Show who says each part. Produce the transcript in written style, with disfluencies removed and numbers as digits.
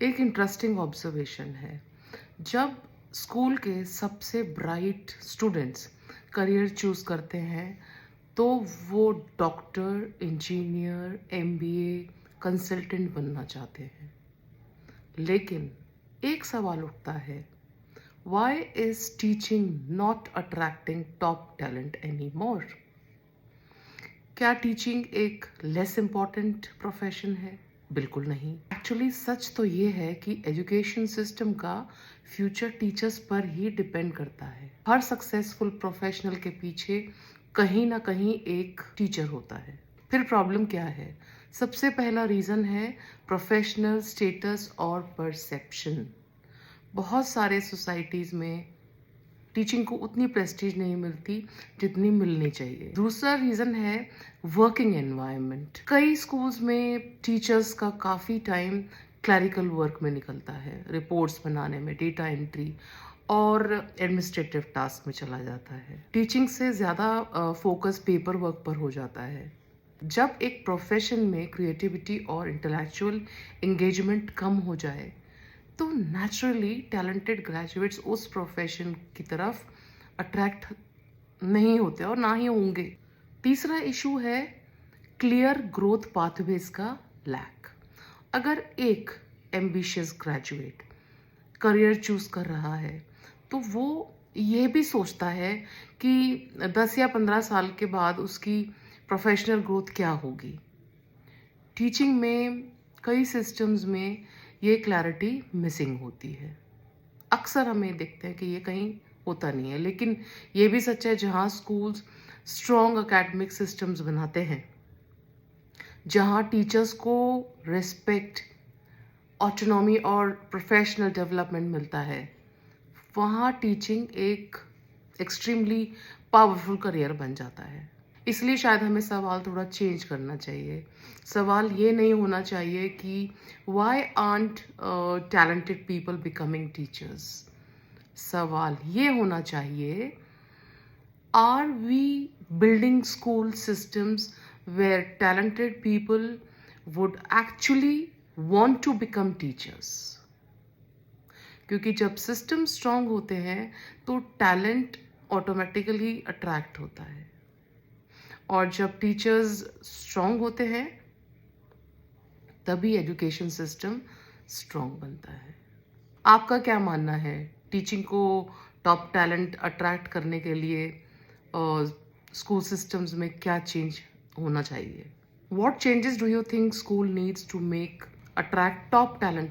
Speaker 1: एक interesting observation है। जब स्कूल के सबसे ब्राइट स्टूडेंट्स करियर चूज़ करते हैं, तो वो डॉक्टर, इंजीनियर, एमबीए, कंसल्टेंट बनना चाहते हैं। लेकिन एक सवाल उठता है, why is teaching not attracting top talent any more? क्या टीचिंग एक लेस इम्पॉर्टेंट प्रोफेशन है? बिल्कुल नहीं। एक्चुअली सच तो ये है कि एजुकेशन सिस्टम का फ्यूचर टीचर्स पर ही डिपेंड करता है। हर सक्सेसफुल प्रोफेशनल के पीछे कहीं ना कहीं एक टीचर होता है। फिर प्रॉब्लम क्या है? सबसे पहला रीज़न है प्रोफेशनल स्टेटस और परसेप्शन। बहुत सारे सोसाइटीज़ में टीचिंग को उतनी प्रेस्टीज नहीं मिलती जितनी मिलनी चाहिए। दूसरा रीज़न है वर्किंग एनवायरनमेंट। कई स्कूल्स में टीचर्स का काफ़ी टाइम क्लरिकल वर्क में निकलता है, रिपोर्ट्स बनाने में, डेटा एंट्री और एडमिनिस्ट्रेटिव टास्क में चला जाता है। टीचिंग से ज़्यादा फोकस पेपर वर्क पर हो जाता है। जब एक प्रोफेशन में क्रिएटिविटी और इंटेलेक्चुअल एंगेजमेंट कम हो जाए, तो नेचुरली टैलेंटेड ग्रेजुएट्स उस प्रोफेशन की तरफ अट्रैक्ट नहीं होते और ना ही होंगे। तीसरा इशू है क्लियर ग्रोथ पाथवेज का लैक। अगर एक एम्बिशियस ग्रेजुएट करियर चूज कर रहा है, तो वो ये भी सोचता है कि 10 या 15 साल के बाद उसकी प्रोफेशनल ग्रोथ क्या होगी। टीचिंग में कई सिस्टम्स में ये क्लैरिटी मिसिंग होती है। अक्सर हमें देखते हैं कि ये कहीं होता नहीं है, लेकिन ये भी सच है जहाँ स्कूल्स स्ट्रॉन्ग एकेडमिक सिस्टम्स बनाते हैं, जहाँ टीचर्स को रिस्पेक्ट, ऑटोनॉमी और प्रोफेशनल डेवलपमेंट मिलता है, वहाँ टीचिंग एक एक्सट्रीमली पावरफुल करियर बन जाता है। इसलिए शायद हमें सवाल थोड़ा चेंज करना चाहिए। सवाल ये नहीं होना चाहिए कि why aren't talented people becoming teachers. सवाल ये होना चाहिए, are we building school systems where talented people would actually want to become teachers? क्योंकि जब सिस्टम स्ट्रांग होते हैं तो टैलेंट ऑटोमेटिकली अट्रैक्ट होता है, और जब टीचर्स स्ट्रांग होते हैं तभी एजुकेशन सिस्टम स्ट्रांग बनता है। आपका क्या मानना है? टीचिंग को टॉप टैलेंट अट्रैक्ट करने के लिए स्कूल सिस्टम्स में क्या चेंज होना चाहिए? What changes do you think school needs to make attract top talent